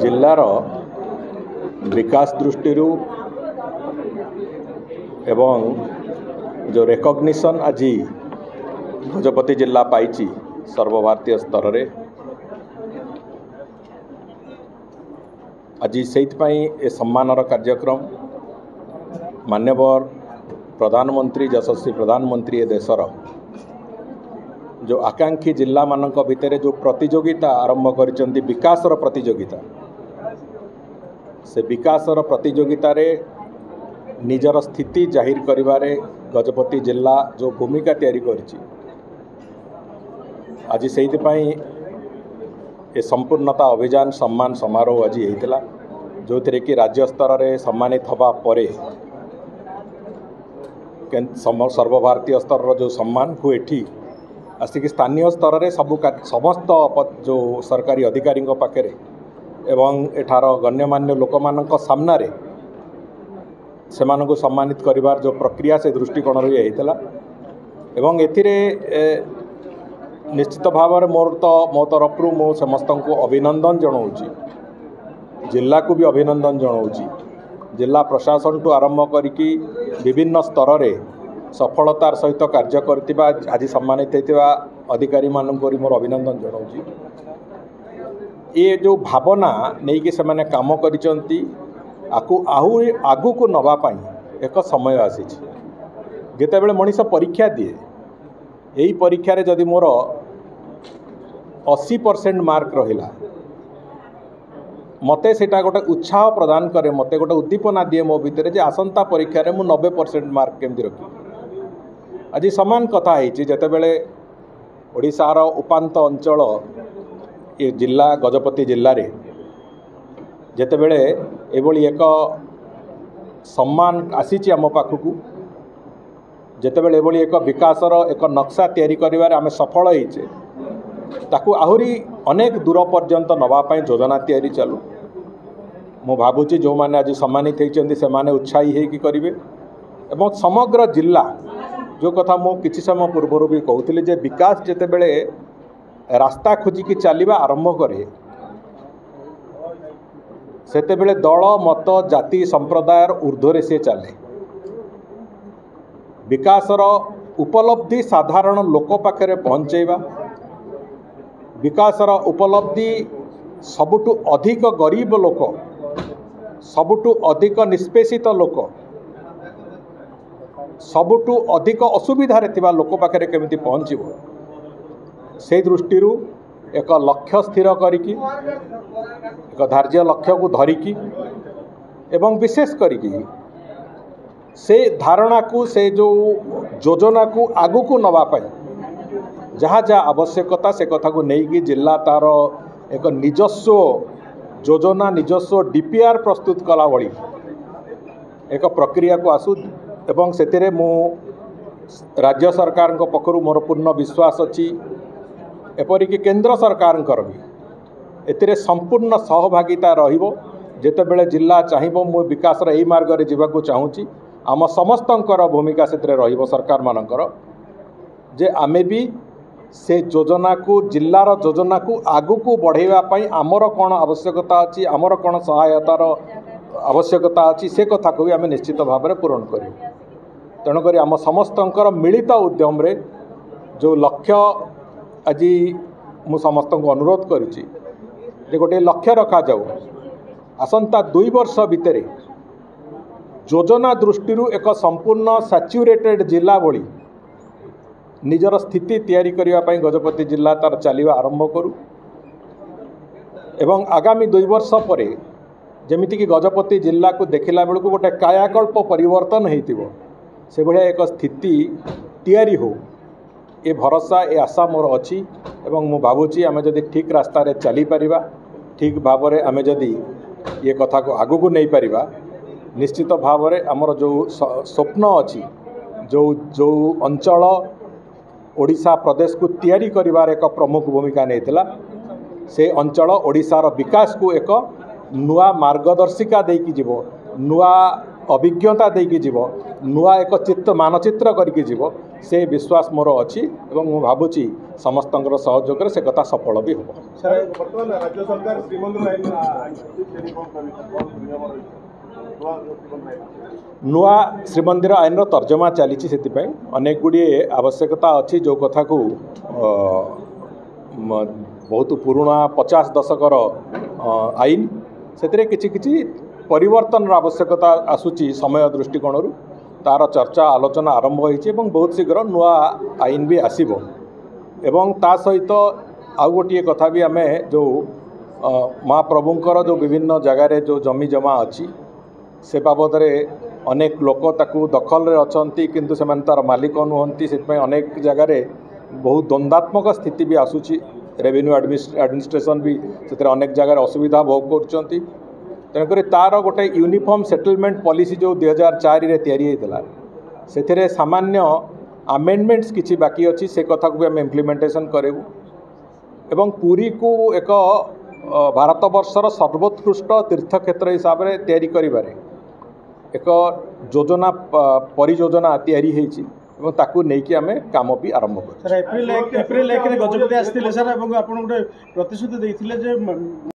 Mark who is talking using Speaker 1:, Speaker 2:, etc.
Speaker 1: जिल्लार विकास दृष्टि एवं जो रेकग्निशन आज गजपति जिला पाई सर्वभारतीय स्तर रे आज से सम्मानर कार्यक्रम मान्यवर प्रधानमंत्री यशस्वी प्रधानमंत्री ए देशर जो आकांक्षी जिला मानक भितर जो प्रतियोगिता आरंभ करिसेंती विकासर प्रतियोगिता से विकासर प्रतियोगिता रे निजर स्थिति जाहिर करिबारे गजपति जिला जो भूमिका तैयारी करिछि आज से ए संपूर्णता अभियान सम्मान समारोह आज होता जो थे कि राज्य स्तर में सम्मानित हवा परे सर्वभारतीय स्तर जो सम्मान को एठी आसिक स्थानीय स्तर में समस्त जो सरकारी अधिकारी पाखे एवं एठार गण्यमान्य लोक मान सामना रे से मानक सम्मानित करिवार जो प्रक्रिया से दृष्टिकोण होता एवं एथिरे निश्चित भाव में मो तरफ मो समस्त को अभिनंदन जनाऊँगी जिला को भी अभिनंदन जनाऊँगी जिला प्रशासन ठू आरंभ करी विभिन्न स्तर रे सफलतार सहित कार्य करथिबा आज सम्मानित होता अधिकारी मानक मोर अभिनंदन जनाऊँगी ये जो भावना नहीं कि से काम करिसंती आगु को नवापाई एक समय आसी जितेबले मनीष परीक्षा दिए यही परीक्षा रे जदि मोर 80% मार्क रहिला मते सेटा गोटे उत्साह प्रदान करे मते गोटे उद्दीपना दिए मो भितर जे आसंता परीक्षा रे मु 90% मार्क केमती रखी आज समान कथा होती जितेबले ओडिशार उपांत अंचल ये जिला गजपति जिल्ला रे जितेबले एभली एक सम्मान आसीची आम पाखकू जितेबले एभली एक विकासर एक नक्शा तैयारी करिवारे आमे सफल होइछे ताकू आहुरी अनेक दूर पर्यंत नवापाई योजना तैयारी चालू मु भावुची जो माने आज सम्मानित होइछन्ती से माने उत्साही हेकि करिवे एवं समग्र जिला जो कथा मु किछि समय पूर्व भी कहूଥିଲି जे विकास जितेबले रास्ता खोजिकी चलवा आरंभ करे सेतेबेले दल मत जाति संप्रदायर ऊर्ध्वर से चले विकासर उपलब्धि साधारण लोक पाखे पहुँचेबा विकासर उपलब्धि सबुठु अधिक गरीब लोक सबुठु अधिक निष्पेषित लोक सबुठु अधिक असुविधारे थिबा लोक पाखे केमिति पहुँचब से दृष्टि एक लक्ष्य स्थिर करिकी एक धार्य लक्ष्य को धरिकी एवं विशेष करिकी से धारणा को से जो योजना को आगु को नवा पाई जहाँ जहाँ आवश्यकता से कथा को लेकिन जिला तार एक निजस्व योजना निजस्व डीपीआर प्रस्तुत कला भली एक प्रक्रिया को आसू एवं से मु राज्य सरकार पक्षरु मोर पूर्ण विश्वास अच्छी एपरिक केंद्र सरकार भी एतिरे संपूर्ण सहभागिता रहिबो जेतेबेले जिला चाहिबो मु विकासर एई मार्ग रे जीवाकू चाहूँगी आम समस्तंकर भूमिका से रहिबो सरकार मानकर जे आमे भी से योजना को जिलार योजना को आगु को बढ़ेवा पई आमर कौन आवश्यकता अच्छी आमर कौन सहायतार आवश्यकता अच्छी से कथा को भी आमे निश्चित भाव में पूरण करूँ तेणुक आम समस्तंकर मिलित उद्यम रे जो लक्ष्य आज मु समस्त को अनुरोध करुच्ची जे गोटे लक्ष्य रखा जाऊ आसंता 2 वर्ष भितर योजना दृष्टि एक संपूर्ण सैचुरेटेड जिला भली निजर स्थिति तैयारी करने गजपति जिला तार चलवा आरंभ करू एवं आगामी 2 वर्ष पर जमीती कि गजपति जिला को देखला बेलू गोटे कायाकल्प परिवर्तन होइतिबो से भाया एक स्थिति तैयारी हो ए भरोसा ए आशा मोर अच्छी एवं मु भावुची आमे जदि ठीक रास्ता रे चली परिबा ठीक भाव में आमे जदि ये कथा को आगु को नहीं परिबा निश्चित भाव में आमर जो स्वप्न अच्छी जो जो अंचल ओडिशा प्रदेश को तैयारी करिवार एक प्रमुख भूमिका नेइतला से अंचल ओडिशार विकास को एक नुआ मार्गदर्शिका देकी जीवो नुआ अभिज्ञता देकी जीव नुआ एक चित्र मानचित्र करके जीव से विश्वास मोर अच्छी एवं मु भावुची समस्त सहयोग से कथा सफल भी हम। नुआ श्रीमंदिर आईन तर्जमा चली अनेक गुड़े आवश्यकता अच्छी जो कथा को बहुत पुराना 50 दशकर आईन से किछि परिवर्तन आवश्यकता आसूची समय दृष्टिकोण तार चर्चा आलोचना आरंभ होइछि एवं बहुत शीघ्र नुआ आईन भी आसीबो एवं ता सहित आउ गोटे कथा भी आमे जो महाप्रभुंकर जो विभिन्न जगार जो जमी जमा अच्छी से बाबद अनेक लोक ताकू दखल रे अछंती किंतु से तार मालिक नुहंती से अनेक जगार बहुत द्वंद्वात्मक स्थिति भी आसूची रेवेन्यू एडमिनिस्ट्रेशन भी से अनेक जगार असुविधा भोग कर तेणुक तार गोटे यूनिफॉर्म सेटलमेंट पॉलिसी जो 2004 रे तैयारी होता से सामान्य आमेंडमेंट्स किछि बाकी अच्छी से कथा को भी आम इम्प्लीमेंटेशन करेबू एवं पुरी को एक भारतवर्षर सर्वोत्कृष्ट तीर्थक्षेत्र हिसाब से तैयारी करिबारे एक योजना परियोजना तैयारी होइछि एवं ताकू नेकी आमे काम भी आरंभ कर।
Speaker 2: एप्रिल 1 रे गजपति आस्थिले सर एवं आपण गोटे प्रतिश्रुति देइथिले जे